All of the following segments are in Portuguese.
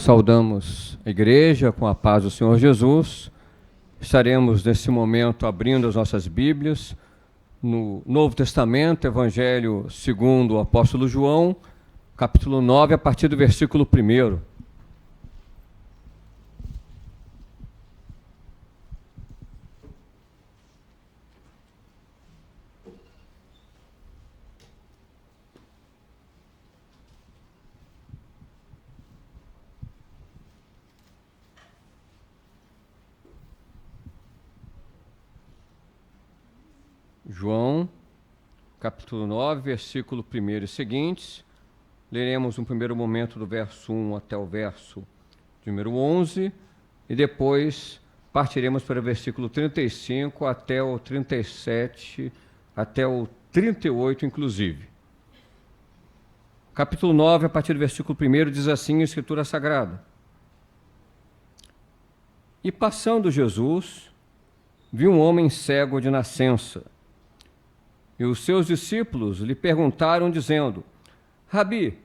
Saudamos a igreja com a paz do Senhor Jesus. Estaremos nesse momento abrindo as nossas Bíblias no Novo Testamento, Evangelho segundo o apóstolo João, capítulo 9, a partir do versículo 1. João, capítulo 9, versículo 1 e seguintes. Leremos no primeiro momento do verso 1 até o verso número 11 e depois partiremos para o versículo 35 até o 37, até o 38 inclusive. Capítulo 9, a partir do versículo 1, diz assim a Escritura Sagrada: E passando Jesus, viu um homem cego de nascença. E os seus discípulos lhe perguntaram, dizendo: Rabi,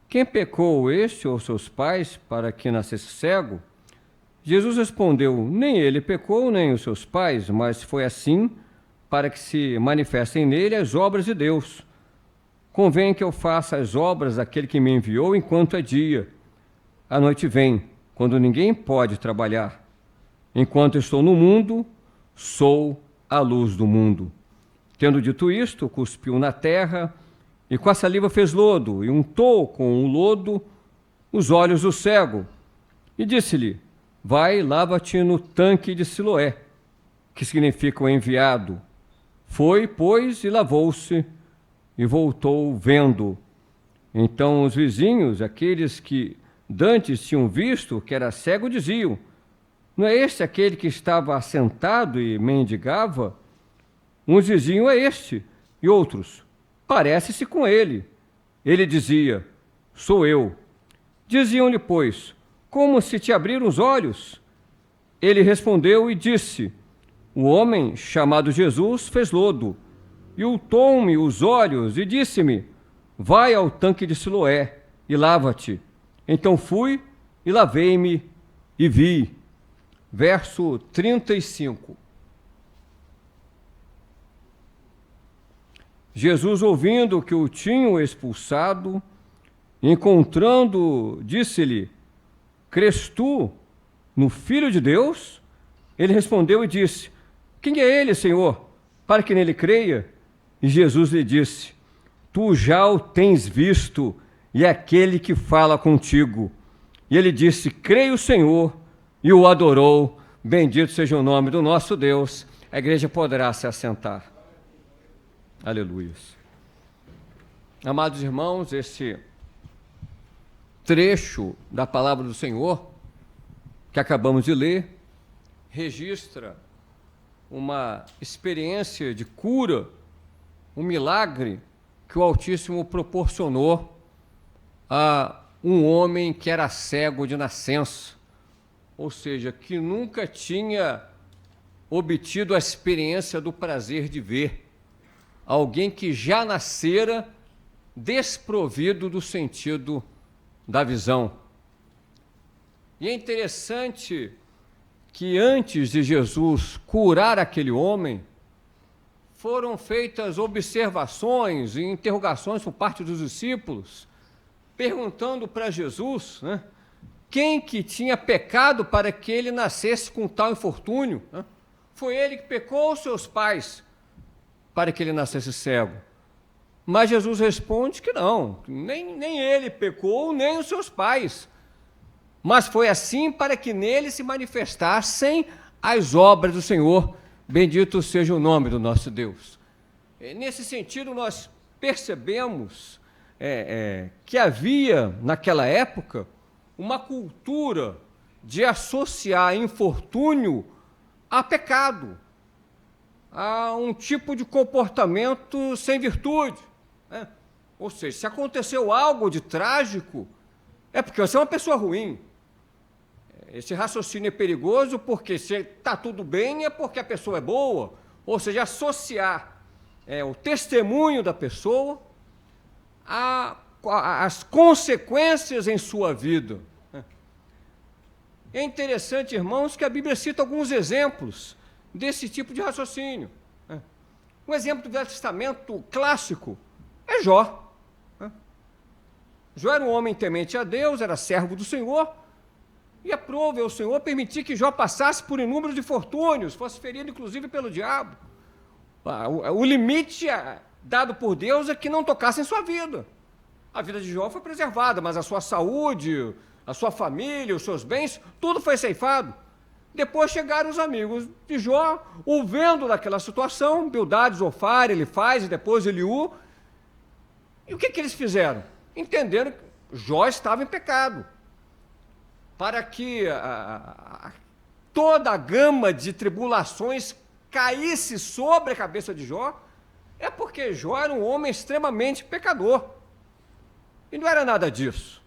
quem pecou, este ou seus pais, para que nascesse cego? Jesus respondeu: Nem ele pecou, nem os seus pais, mas foi assim para que se manifestem nele as obras de Deus. Convém que eu faça as obras daquele que me enviou enquanto é dia. A noite vem, quando ninguém pode trabalhar. Enquanto estou no mundo, sou a luz do mundo. Tendo dito isto, cuspiu na terra, e com a saliva fez lodo, e untou com o lodo os olhos do cego. E disse-lhe: Vai, lava-te no tanque de Siloé, que significa o enviado. Foi, pois, e lavou-se, e voltou vendo. Então os vizinhos, aqueles que dantes tinham visto que era cego, diziam: Não é este aquele que estava assentado e mendigava? Uns diziam: É este, e outros: Parece-se com ele. Ele dizia: Sou eu. Diziam-lhe, pois: Como se te abriram os olhos? Ele respondeu e disse: O homem chamado Jesus fez lodo, e untou-me os olhos, e disse-me: Vai ao tanque de Siloé e lava-te. Então fui e lavei-me e vi. Verso 35. Jesus, ouvindo que o tinham expulsado, encontrando, disse-lhe: Crês tu no Filho de Deus? Ele respondeu e disse: Quem é ele, Senhor, para que nele creia? E Jesus lhe disse: Tu já o tens visto, e é aquele que fala contigo. E ele disse: Creio, Senhor, e o adorou. Bendito seja o nome do nosso Deus. A igreja poderá se assentar. Aleluia. Amados irmãos, esse trecho da palavra do Senhor que acabamos de ler registra uma experiência de cura, um milagre que o Altíssimo proporcionou a um homem que era cego de nascença, ou seja, que nunca tinha obtido a experiência do prazer de ver. Alguém que já nascera desprovido do sentido da visão. E é interessante que antes de Jesus curar aquele homem, foram feitas observações e interrogações por parte dos discípulos, perguntando para Jesus, quem que tinha pecado para que ele nascesse com tal infortúnio? Foi ele que pecou ou seus pais para que ele nascesse cego? Mas Jesus responde que não, nem ele pecou, nem os seus pais, mas foi assim para que nele se manifestassem as obras do Senhor. Bendito seja o nome do nosso Deus. Nesse sentido, nós percebemos que havia, naquela época, uma cultura de associar infortúnio a pecado, a um tipo de comportamento sem virtude. Ou seja, se aconteceu algo de trágico, é porque você é uma pessoa ruim. Esse raciocínio é perigoso porque se está tudo bem é porque a pessoa é boa. Ou seja, associar o testemunho da pessoa às consequências em sua vida. É interessante, irmãos, que a Bíblia cita alguns exemplos desse tipo de raciocínio. Um exemplo do Velho Testamento clássico é Jó. Jó era um homem temente a Deus, era servo do Senhor, e aprove ao Senhor permitir que Jó passasse por inúmeros infortúnios, fosse ferido inclusive pelo diabo. O limite dado por Deus é que não tocasse em sua vida. A vida de Jó foi preservada, mas a sua saúde, a sua família, os seus bens, tudo foi ceifado. Depois chegaram os amigos de Jó, o vendo naquela situação, Bildade, Zofar, Elifaz e depois Eliú. E o que eles fizeram? Entenderam que Jó estava em pecado. Para que toda a gama de tribulações caísse sobre a cabeça de Jó, é porque Jó era um homem extremamente pecador. E não era nada disso.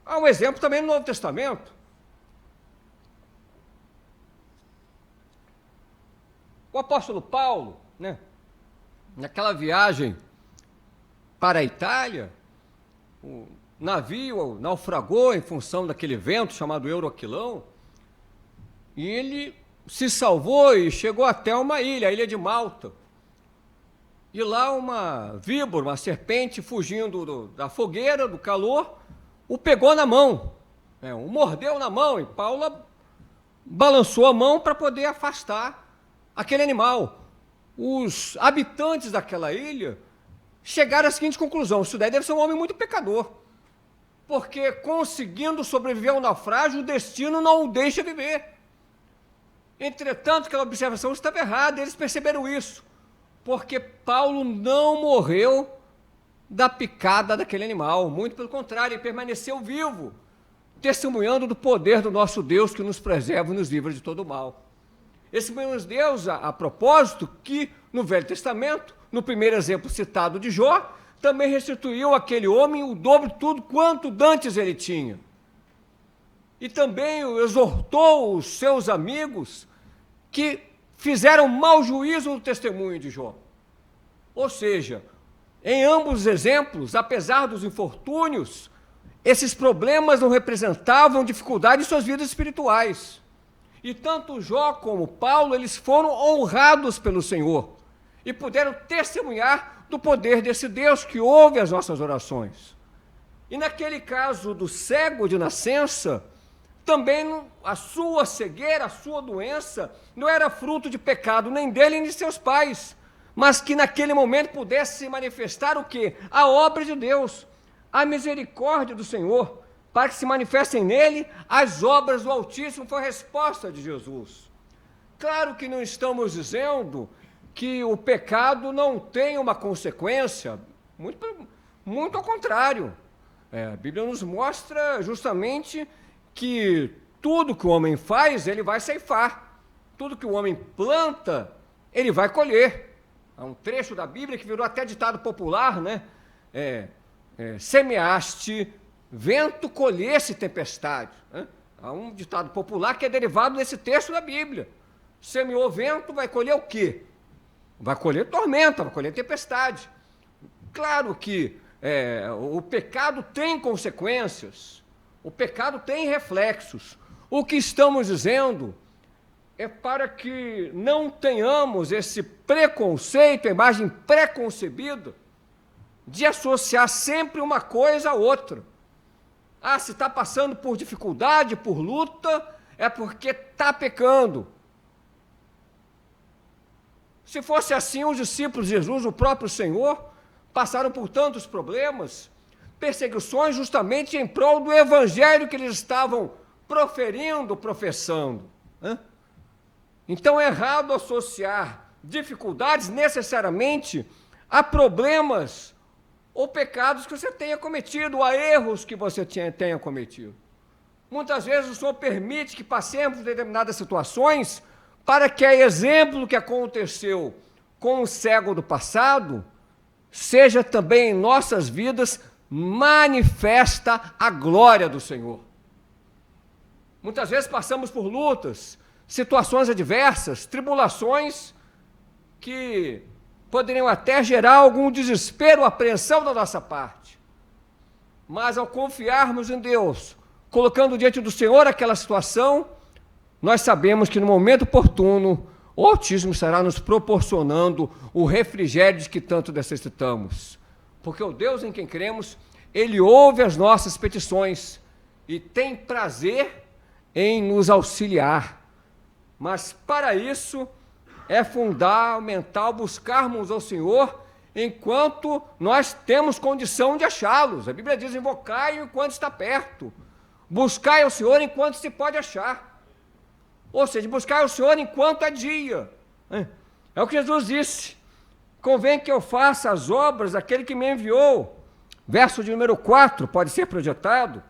Há um exemplo também no Novo Testamento. O apóstolo Paulo, naquela viagem para a Itália, o navio naufragou em função daquele vento chamado Euroquilão, e ele se salvou e chegou até uma ilha, a ilha de Malta. E lá uma víbora, uma serpente, fugindo da fogueira, do calor, o pegou na mão, o mordeu na mão, e Paulo balançou a mão para poder afastar aquele animal. Os habitantes daquela ilha chegaram à seguinte conclusão: isso daí deve ser um homem muito pecador, porque conseguindo sobreviver ao naufrágio, o destino não o deixa viver. Entretanto, aquela observação estava errada, eles perceberam isso, porque Paulo não morreu da picada daquele animal, muito pelo contrário, ele permaneceu vivo, testemunhando do poder do nosso Deus que nos preserva e nos livra de todo o mal. Esse mesmo Deus, a propósito, que no Velho Testamento, no primeiro exemplo citado de Jó, também restituiu àquele homem o dobro de tudo quanto dantes ele tinha. E também exortou os seus amigos que fizeram mau juízo no testemunho de Jó. Ou seja, em ambos os exemplos, apesar dos infortúnios, esses problemas não representavam dificuldade em suas vidas espirituais. E tanto Jó como Paulo, eles foram honrados pelo Senhor e puderam testemunhar do poder desse Deus que ouve as nossas orações. E naquele caso do cego de nascença, também a sua cegueira, a sua doença, não era fruto de pecado nem dele nem de seus pais, mas que naquele momento pudesse se manifestar o quê? A obra de Deus, a misericórdia do Senhor, para que se manifestem nele as obras do Altíssimo. Foi a resposta de Jesus. Claro que não estamos dizendo que o pecado não tem uma consequência, muito ao contrário. A Bíblia nos mostra justamente que tudo que o homem faz, ele vai ceifar. Tudo que o homem planta, ele vai colher. Há um trecho da Bíblia que virou até ditado popular, semeaste vento, colhesse tempestade. Há um ditado popular que é derivado desse texto da Bíblia. Semeou vento, vai colher o quê? Vai colher tormenta, vai colher tempestade. Claro que o pecado tem consequências, o pecado tem reflexos. O que estamos dizendo é para que não tenhamos esse preconceito, a imagem preconcebida, de associar sempre uma coisa a outra. Se está passando por dificuldade, por luta, é porque está pecando. Se fosse assim, os discípulos de Jesus, o próprio Senhor, passaram por tantos problemas, perseguições, justamente em prol do evangelho que eles estavam professando. Então é errado associar dificuldades necessariamente a problemas ou pecados que você tenha cometido, a erros que você tenha cometido. Muitas vezes o Senhor permite que passemos por determinadas situações para que, a exemplo do que aconteceu com o cego do passado, seja também em nossas vidas manifesta a glória do Senhor. Muitas vezes passamos por lutas, situações adversas, tribulações que poderiam até gerar algum desespero, apreensão da nossa parte. Mas ao confiarmos em Deus, colocando diante do Senhor aquela situação, nós sabemos que no momento oportuno, o Altíssimo estará nos proporcionando o refrigério de que tanto necessitamos. Porque o Deus em quem cremos, Ele ouve as nossas petições e tem prazer em nos auxiliar. Mas para isso é fundamental buscarmos ao Senhor enquanto nós temos condição de achá-los. A Bíblia diz: invocai-o enquanto está perto. Buscai ao Senhor enquanto se pode achar. Ou seja, buscai ao Senhor enquanto é dia. É o que Jesus disse: convém que eu faça as obras daquele que me enviou. Verso de número 4 pode ser projetado.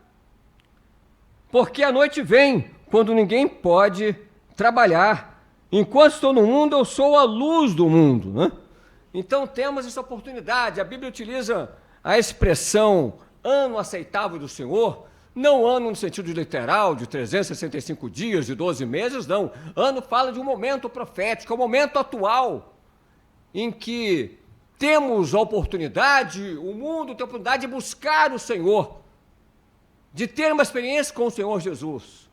Porque a noite vem, quando ninguém pode trabalhar. Enquanto estou no mundo, eu sou a luz do mundo, né? Então temos essa oportunidade. A Bíblia utiliza a expressão ano aceitável do Senhor, não ano no sentido literal, de 365 dias, de 12 meses, não. Ano fala de um momento profético, é o momento atual, em que temos a oportunidade, o mundo tem a oportunidade de buscar o Senhor, de ter uma experiência com o Senhor Jesus,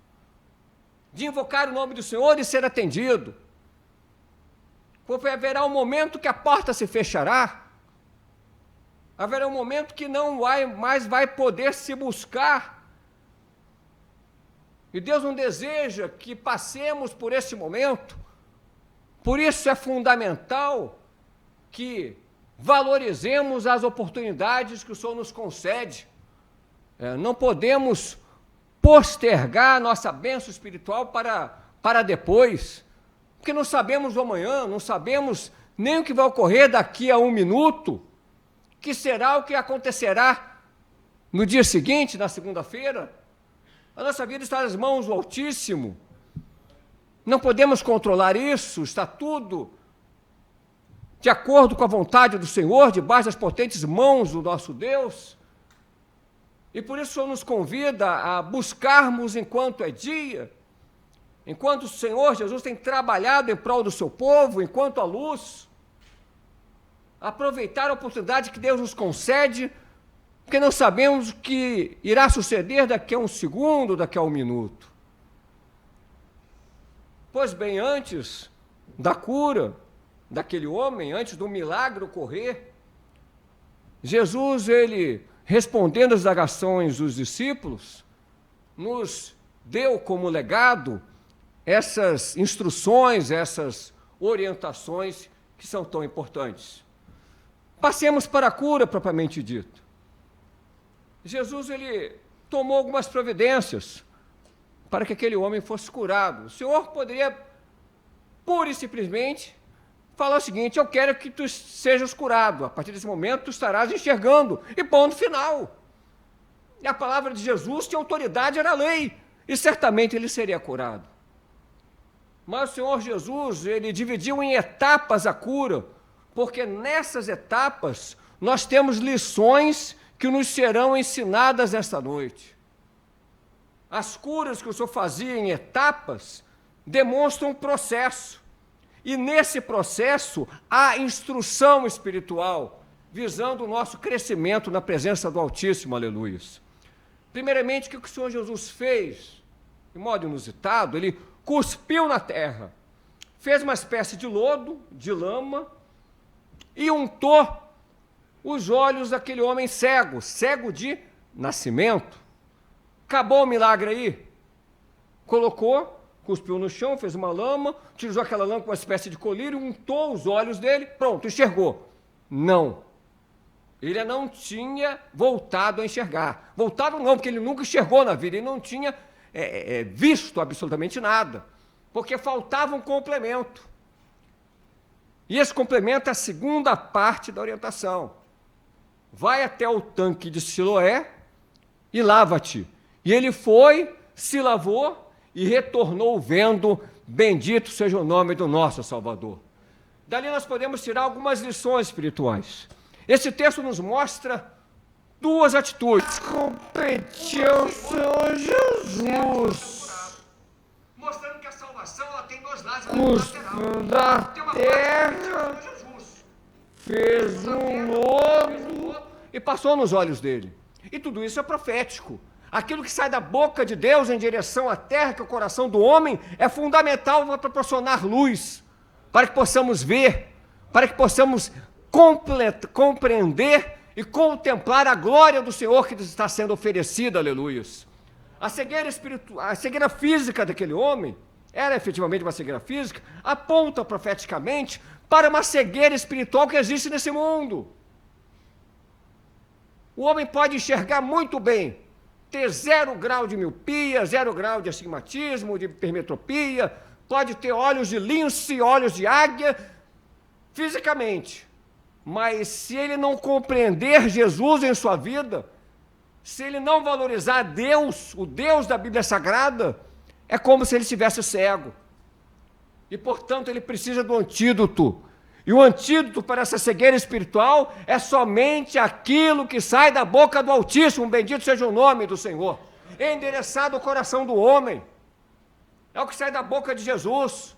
de invocar o nome do Senhor e ser atendido. Porque haverá um momento que a porta se fechará, haverá um momento que não mais vai poder se buscar. E Deus não deseja que passemos por esse momento. Por isso é fundamental que valorizemos as oportunidades que o Senhor nos concede. Não podemos postergar a nossa bênção espiritual para depois, porque não sabemos o amanhã, não sabemos nem o que vai ocorrer daqui a um minuto, que será o que acontecerá no dia seguinte, na segunda-feira. A nossa vida está nas mãos do Altíssimo, não podemos controlar isso, está tudo de acordo com a vontade do Senhor, debaixo das potentes mãos do nosso Deus. E por isso o Senhor nos convida a buscarmos enquanto é dia, enquanto o Senhor Jesus tem trabalhado em prol do seu povo, enquanto a luz, aproveitar a oportunidade que Deus nos concede, porque não sabemos o que irá suceder daqui a um segundo, daqui a um minuto. Pois bem, antes da cura daquele homem, antes do milagre ocorrer, Jesus, ele, respondendo às indagações dos discípulos, nos deu como legado essas instruções, essas orientações que são tão importantes. Passemos para a cura propriamente dita. Jesus, ele tomou algumas providências para que aquele homem fosse curado. O Senhor poderia, pura e simplesmente, falar o seguinte: eu quero que tu sejas curado, a partir desse momento tu estarás enxergando, e ponto final. E a palavra de Jesus tinha autoridade, era a lei, e certamente ele seria curado. Mas o Senhor Jesus, ele dividiu em etapas a cura, porque nessas etapas nós temos lições que nos serão ensinadas esta noite. As curas que o Senhor fazia em etapas demonstram um processo. E nesse processo há instrução espiritual, visando o nosso crescimento na presença do Altíssimo, aleluia. Primeiramente, o que o Senhor Jesus fez, de modo inusitado? Ele cuspiu na terra, fez uma espécie de lodo, de lama, e untou os olhos daquele homem cego, cego de nascimento. Acabou o milagre aí? Colocou, cuspiu no chão, fez uma lama, utilizou aquela lama com uma espécie de colírio, untou os olhos dele, pronto, enxergou. Não. Ele não tinha voltado a enxergar. Voltado não, porque ele nunca enxergou na vida, ele não tinha visto absolutamente nada, porque faltava um complemento. E esse complemento é a segunda parte da orientação. Vai até o tanque de Siloé e lava-te. E ele foi, se lavou e retornou vendo: bendito seja o nome do nosso Salvador. Dali nós podemos tirar algumas lições espirituais. Esse texto nos mostra duas atitudes. Competiu o Senhor Jesus, mostrando que a salvação ela tem dois lados. Da terra, fez um lodo e passou nos olhos dele. E tudo isso é profético. Aquilo que sai da boca de Deus em direção à terra, que é o coração do homem, é fundamental para proporcionar luz, para que possamos ver, para que possamos compreender e contemplar a glória do Senhor que está sendo oferecida, aleluias. A cegueira física daquele homem, era efetivamente uma cegueira física, aponta profeticamente para uma cegueira espiritual que existe nesse mundo. O homem pode enxergar muito bem, ter 0 grau de miopia, 0 grau de astigmatismo, de hipermetropia, pode ter olhos de lince, olhos de águia, fisicamente. Mas se ele não compreender Jesus em sua vida, se ele não valorizar Deus, o Deus da Bíblia Sagrada, é como se ele estivesse cego. E, portanto, ele precisa do antídoto. E o antídoto para essa cegueira espiritual é somente aquilo que sai da boca do Altíssimo, bendito seja o nome do Senhor, endereçado ao coração do homem. É o que sai da boca de Jesus.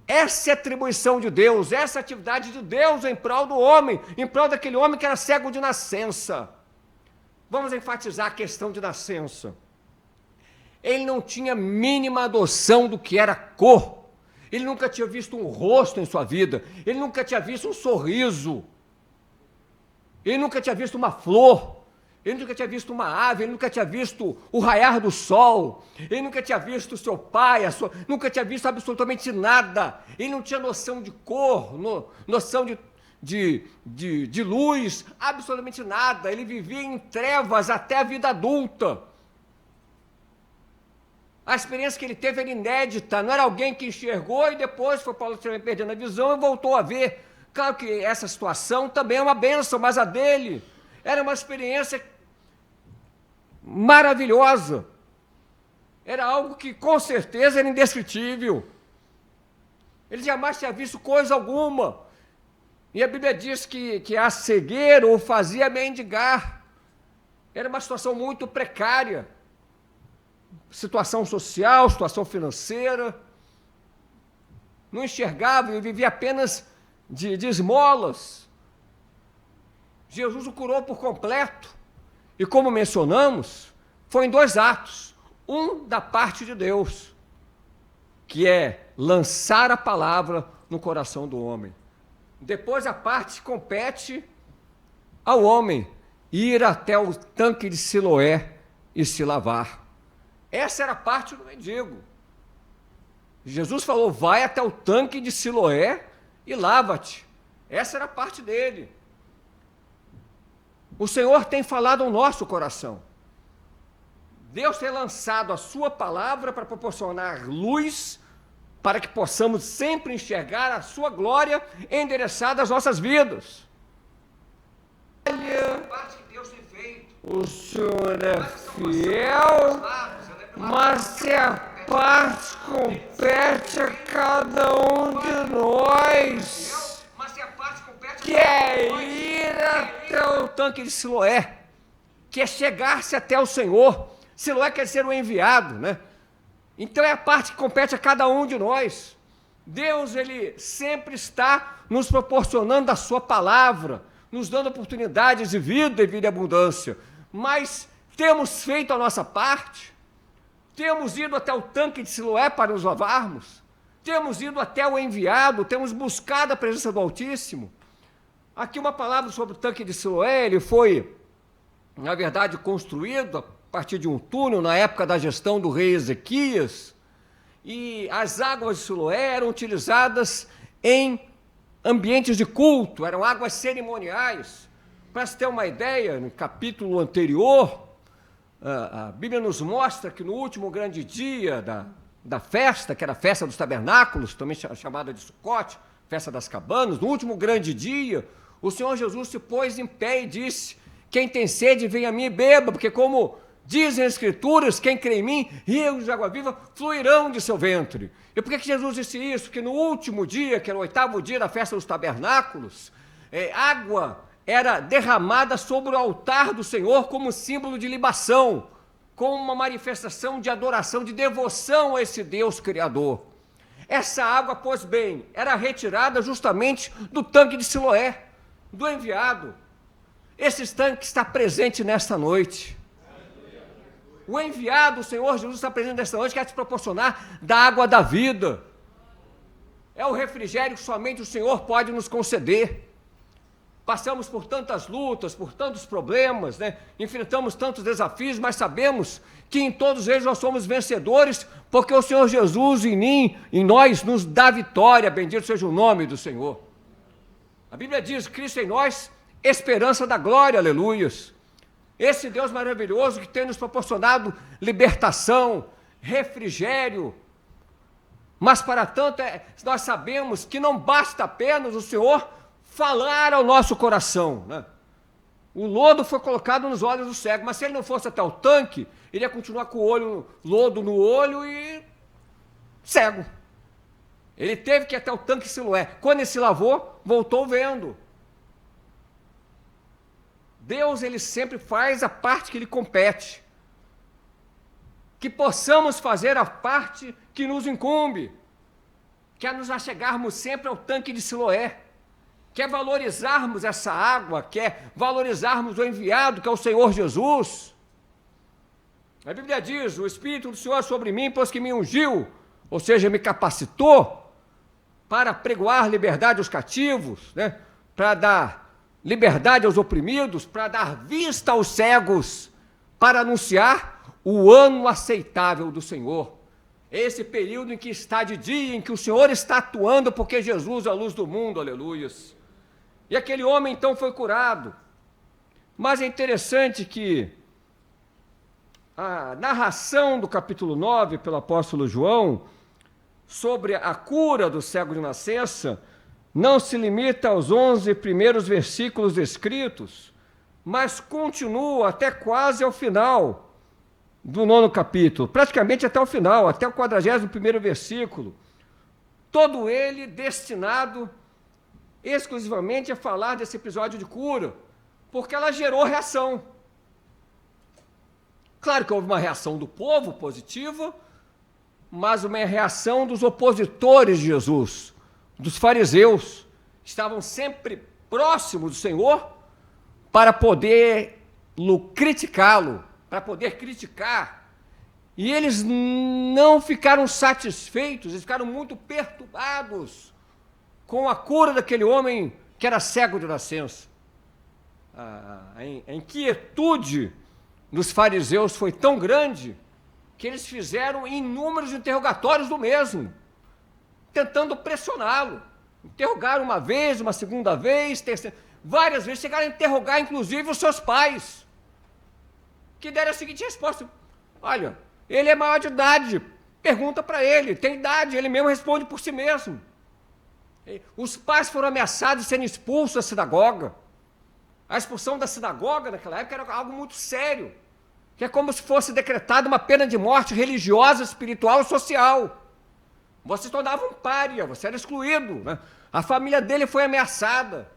Essa é a atribuição de Deus, essa é a atividade de Deus em prol do homem, em prol daquele homem que era cego de nascença. Vamos enfatizar a questão de nascença. Ele não tinha mínima noção do que era cor. Ele nunca tinha visto um rosto em sua vida. Ele nunca tinha visto um sorriso. Ele nunca tinha visto uma flor. Ele nunca tinha visto uma ave. Ele nunca tinha visto o raiar do sol. Ele nunca tinha visto o seu pai. Nunca tinha visto absolutamente nada. Ele não tinha noção de cor, noção de luz, absolutamente nada. Ele vivia em trevas até a vida adulta. A experiência que ele teve era inédita, não era alguém que enxergou e depois foi perdendo a visão e voltou a ver. Claro que essa situação também é uma bênção, mas a dele era uma experiência maravilhosa. Era algo que com certeza era indescritível. Ele jamais tinha visto coisa alguma. E a Bíblia diz que a cegueira o fazia mendigar. Era uma situação muito precária. Situação social, situação financeira, não enxergava e vivia apenas de esmolas. Jesus o curou por completo, e como mencionamos, foi em 2 atos, um da parte de Deus, que é lançar a palavra no coração do homem. Depois a parte compete ao homem, ir até o tanque de Siloé e se lavar. Essa era a parte do mendigo. Jesus falou, vai até o tanque de Siloé e lava-te. Essa era a parte dele. O Senhor tem falado ao nosso coração. Deus tem lançado a sua palavra para proporcionar luz, para que possamos sempre enxergar a sua glória endereçada às nossas vidas. Olha, o Senhor é fiel, mas se a parte compete a cada um de nós, que é ir até o tanque de Siloé, que é chegar-se até o Senhor. Siloé quer ser o enviado, né? Então é a parte que compete a cada um de nós. Deus, ele sempre está nos proporcionando a sua palavra, nos dando oportunidades de vida e vida e abundância. Mas temos feito a nossa parte? Temos ido até o tanque de Siloé para nos lavarmos? Temos ido até o enviado? Temos buscado a presença do Altíssimo? Aqui uma palavra sobre o tanque de Siloé. Ele foi, na verdade, construído a partir de um túnel na época da gestão do rei Ezequias, e as águas de Siloé eram utilizadas em ambientes de culto, eram águas cerimoniais. Para se ter uma ideia, no capítulo anterior, a Bíblia nos mostra que no último grande dia da festa, que era a festa dos tabernáculos, também chamada de Sucote, festa das cabanas, no último grande dia, o Senhor Jesus se pôs em pé e disse, quem tem sede, venha a mim e beba, porque como dizem as Escrituras, quem crê em mim, rios de água viva fluirão de seu ventre. E por que Jesus disse isso? Porque no último dia, que era o 8º dia da festa dos tabernáculos, água era derramada sobre o altar do Senhor como símbolo de libação, como uma manifestação de adoração, de devoção a esse Deus Criador. Essa água, pois bem, era retirada justamente do tanque de Siloé, do enviado. Esse tanque está presente nesta noite. O enviado, o Senhor Jesus, está presente nesta noite, quer te proporcionar da água da vida. É o refrigério que somente o Senhor pode nos conceder. Passamos por tantas lutas, por tantos problemas, né? Enfrentamos tantos desafios, mas sabemos que em todos eles nós somos vencedores, porque o Senhor Jesus em mim, em nós, nos dá vitória. Bendito seja o nome do Senhor. A Bíblia diz: Cristo em nós, esperança da glória, aleluias. Esse Deus maravilhoso que tem nos proporcionado libertação, refrigério. Mas para tanto, nós sabemos que não basta apenas o Senhor falar ao nosso coração, né? O lodo foi colocado nos olhos do cego, mas se ele não fosse até o tanque, ele ia continuar com o lodo no olho e cego. Ele teve que ir até o tanque Siloé. Quando ele se lavou, voltou vendo. Deus, ele sempre faz a parte que lhe compete. Que possamos fazer a parte que nos incumbe, que é nos achegarmos sempre ao tanque de Siloé, que é valorizarmos essa água, que é valorizarmos o enviado, que é o Senhor Jesus. A Bíblia diz: o Espírito do Senhor é sobre mim, pois que me ungiu, ou seja, me capacitou para pregoar liberdade aos cativos, né? Para dar liberdade aos oprimidos, para dar vista aos cegos, para anunciar o ano aceitável do Senhor. Esse período em que está de dia, em que o Senhor está atuando, porque Jesus é a luz do mundo, aleluias. E aquele homem então foi curado. Mas é interessante que a narração do capítulo 9 pelo apóstolo João sobre a cura do cego de nascença não se limita aos 11 primeiros versículos descritos, mas continua até quase ao final do 9º capítulo, praticamente até o final, até o 41º versículo, todo ele destinado exclusivamente a falar desse episódio de cura, porque ela gerou reação. Claro que houve uma reação do povo positiva, mas uma reação dos opositores de Jesus, dos fariseus, estavam sempre próximos do Senhor para poder criticá-lo, para poder criticar. E eles não ficaram satisfeitos, eles ficaram muito perturbados com a cura daquele homem que era cego de nascença. A inquietude dos fariseus foi tão grande que eles fizeram inúmeros interrogatórios do mesmo, tentando pressioná-lo. Interrogaram uma vez, uma segunda vez, terceira, várias vezes, chegaram a interrogar inclusive os seus pais, que deram a seguinte resposta: olha, ele é maior de idade, pergunta para ele, tem idade, ele mesmo responde por si mesmo. Os pais foram ameaçados de serem expulsos da sinagoga. A expulsão da sinagoga naquela época era algo muito sério, que é como se fosse decretada uma pena de morte religiosa, espiritual e social. Você se tornava um pária, você era excluído, né? A família dele foi ameaçada.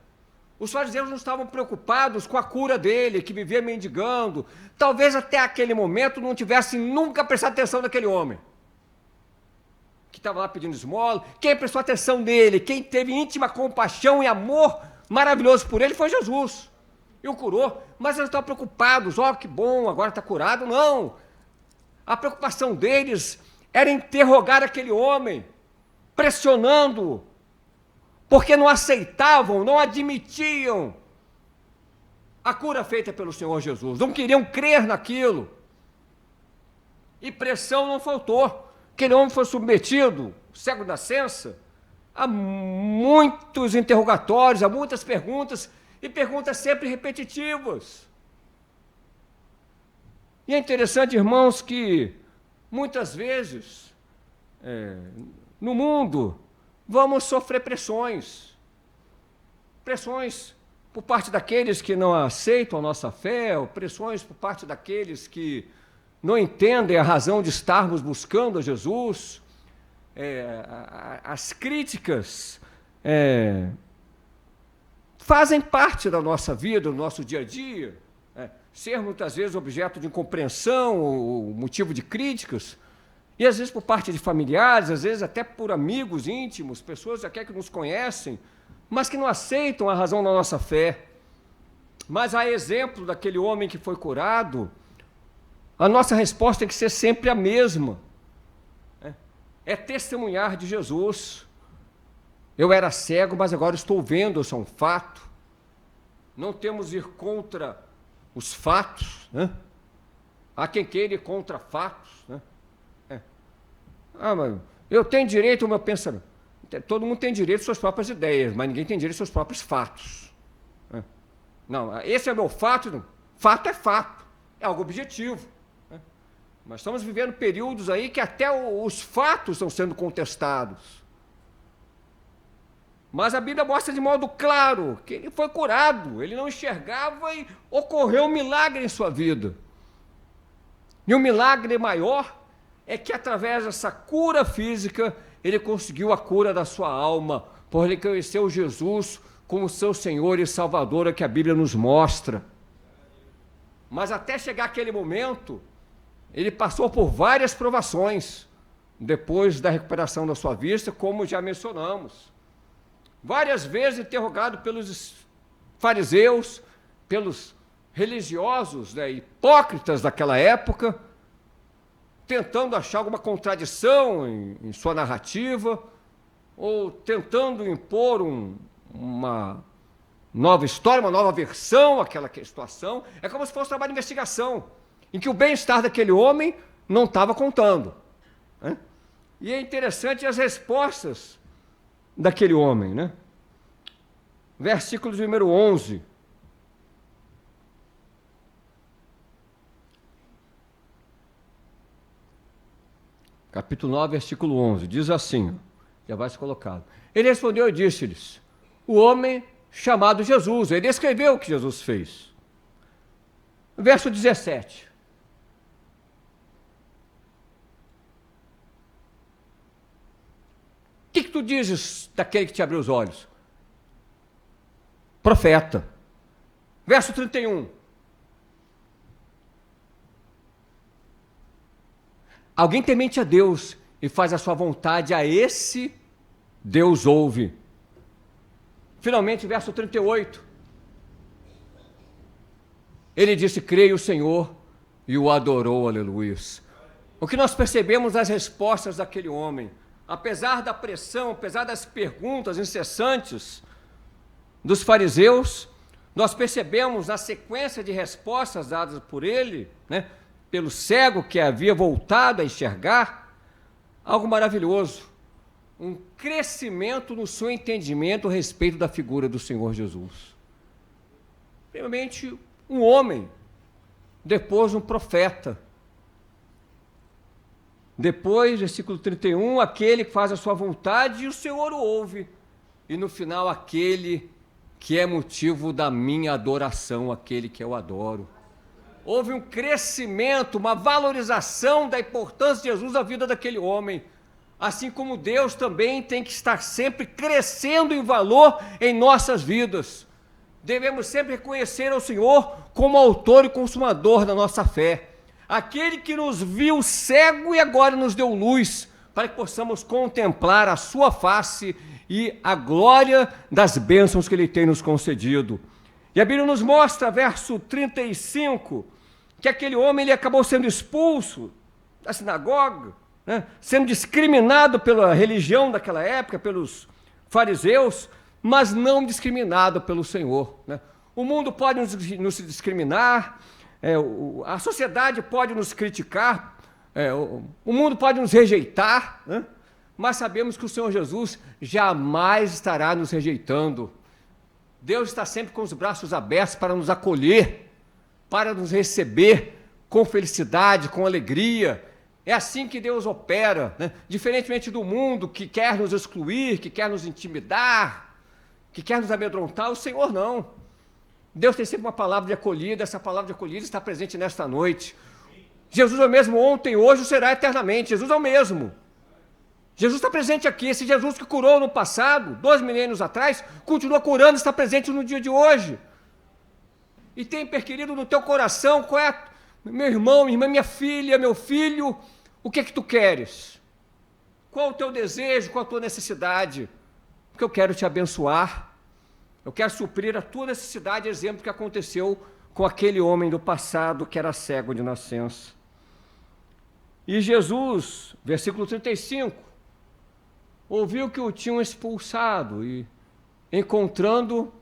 Os fariseus não estavam preocupados com a cura dele, que vivia mendigando. Talvez até aquele momento não tivessem nunca prestado atenção naquele homem que estava lá pedindo esmola. Quem prestou atenção nele, quem teve íntima compaixão e amor maravilhoso por ele foi Jesus. E o curou, mas eles estavam preocupados: ó, que bom, agora está curado. Não, a preocupação deles era interrogar aquele homem, pressionando-o, porque não aceitavam, não admitiam a cura feita pelo Senhor Jesus, não queriam crer naquilo. E pressão não faltou. Aquele homem foi submetido, cego de nascença, a muitos interrogatórios, a muitas perguntas, e perguntas sempre repetitivas. E é interessante, irmãos, que muitas vezes, no mundo, vamos sofrer pressões por parte daqueles que não aceitam a nossa fé, ou pressões por parte daqueles que não entendem a razão de estarmos buscando a Jesus. As críticas fazem parte da nossa vida, do nosso dia a dia, ser muitas vezes objeto de incompreensão, ou motivo de críticas, e às vezes por parte de familiares, às vezes até por amigos íntimos, pessoas até que nos conhecem, mas que não aceitam a razão da nossa fé. Mas a exemplo daquele homem que foi curado, a nossa resposta tem que ser sempre a mesma. É testemunhar de Jesus. Eu era cego, mas agora estou vendo, isso é um fato. Não temos ir contra os fatos, né? Há quem queira ir contra fatos, né? Mas eu tenho direito ao meu pensamento. Todo mundo tem direito às suas próprias ideias, mas ninguém tem direito aos seus próprios fatos. Não, esse é o meu fato. Não. Fato é fato, é algo objetivo. Nós estamos vivendo períodos aí que até os fatos estão sendo contestados. Mas a Bíblia mostra de modo claro que ele foi curado, ele não enxergava e ocorreu um milagre em sua vida. E o milagre maior é que através dessa cura física, ele conseguiu a cura da sua alma, por ele conheceu Jesus como seu Senhor e Salvador, que a Bíblia nos mostra. Mas até chegar aquele momento, ele passou por várias provações, depois da recuperação da sua vista, como já mencionamos. Várias vezes interrogado pelos fariseus, pelos religiosos, né, hipócritas daquela época, tentando achar alguma contradição em sua narrativa, ou tentando impor uma nova história, uma nova versão àquela situação. É como se fosse um trabalho de investigação, em que o bem-estar daquele homem não estava contando. Né? E é interessante as respostas daquele homem, né? Versículo de número 11. Capítulo 9, versículo 11, diz assim, já vai ser colocado. Ele respondeu e disse-lhes, o homem chamado Jesus, ele descreveu o que Jesus fez. Verso 17. O que tu dizes daquele que te abriu os olhos? Profeta. Verso 31. Alguém temente a Deus e faz a sua vontade, a esse Deus ouve. Finalmente, verso 38. Ele disse, creio o Senhor, e o adorou, aleluia. O que nós percebemos nas respostas daquele homem, apesar da pressão, apesar das perguntas incessantes dos fariseus, nós percebemos na sequência de respostas dadas por ele, né, pelo cego que havia voltado a enxergar, algo maravilhoso, um crescimento no seu entendimento a respeito da figura do Senhor Jesus. Primeiramente, um homem, depois um profeta, depois, versículo 31, aquele que faz a sua vontade e o Senhor o ouve, e no final, aquele que é motivo da minha adoração, aquele que eu adoro. Houve um crescimento, uma valorização da importância de Jesus na vida daquele homem, assim como Deus também tem que estar sempre crescendo em valor em nossas vidas. Devemos sempre reconhecer ao Senhor como autor e consumador da nossa fé, aquele que nos viu cego e agora nos deu luz, para que possamos contemplar a sua face e a glória das bênçãos que Ele tem nos concedido. E a Bíblia nos mostra, verso 35, que aquele homem ele acabou sendo expulso da sinagoga, né, sendo discriminado pela religião daquela época, pelos fariseus, mas não discriminado pelo Senhor. Né? O mundo pode nos discriminar, a sociedade pode nos criticar, o mundo pode nos rejeitar, né? Mas sabemos que o Senhor Jesus jamais estará nos rejeitando. Deus está sempre com os braços abertos para nos acolher, para nos receber com felicidade, com alegria. É assim que Deus opera, né? Diferentemente do mundo que quer nos excluir, que quer nos intimidar, que quer nos amedrontar, o Senhor não. Deus tem sempre uma palavra de acolhida, essa palavra de acolhida está presente nesta noite. Jesus é o mesmo ontem, hoje, será eternamente. Jesus é o mesmo. Jesus está presente aqui. Esse Jesus que curou no passado, 2 milênios atrás, continua curando, está presente no dia de hoje. E tem perquirido no teu coração, qual é, meu irmão, minha irmã, minha filha, meu filho, o que é que tu queres? Qual o teu desejo, qual a tua necessidade? Porque eu quero te abençoar, eu quero suprir a tua necessidade, exemplo que aconteceu com aquele homem do passado que era cego de nascença. E Jesus, versículo 35, ouviu que o tinham expulsado e encontrando,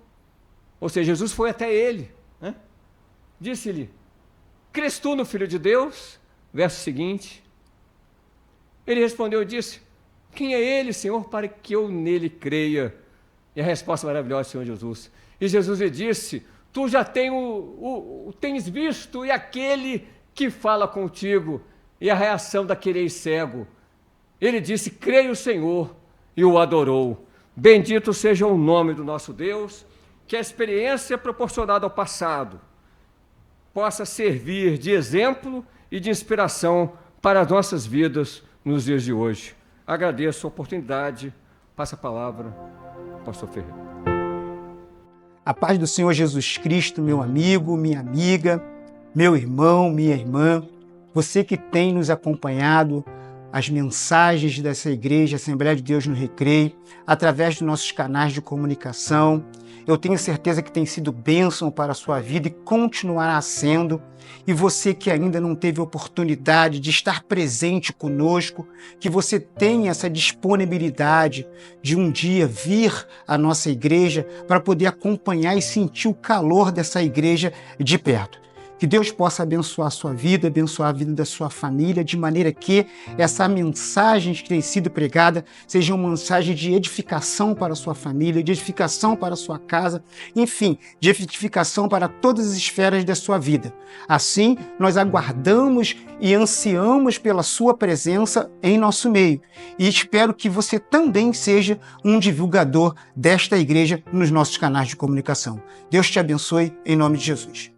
ou seja, Jesus foi até ele, né? Disse-lhe: crês tu no Filho de Deus? Verso seguinte. Ele respondeu e disse: quem é ele, Senhor, para que eu nele creia? E a resposta maravilhosa, Senhor Jesus. E Jesus lhe disse: tu já tens visto, e aquele que fala contigo. E a reação daquele ex-cego. Ele disse: creio, Senhor, e o adorou. Bendito seja o nome do nosso Deus, que a experiência proporcionada ao passado possa servir de exemplo e de inspiração para as nossas vidas nos dias de hoje. Agradeço a oportunidade. Passa a palavra, pastor Ferreira. A paz do Senhor Jesus Cristo, meu amigo, minha amiga, meu irmão, minha irmã, você que tem nos acompanhado, as mensagens dessa igreja, Assembleia de Deus no Recreio, através dos nossos canais de comunicação. Eu tenho certeza que tem sido bênção para a sua vida e continuará sendo. E você que ainda não teve oportunidade de estar presente conosco, que você tenha essa disponibilidade de um dia vir à nossa igreja para poder acompanhar e sentir o calor dessa igreja de perto. Que Deus possa abençoar a sua vida, abençoar a vida da sua família, de maneira que essa mensagem que tem sido pregada seja uma mensagem de edificação para a sua família, de edificação para a sua casa, enfim, de edificação para todas as esferas da sua vida. Assim, nós aguardamos e ansiamos pela sua presença em nosso meio. E espero que você também seja um divulgador desta igreja nos nossos canais de comunicação. Deus te abençoe, em nome de Jesus.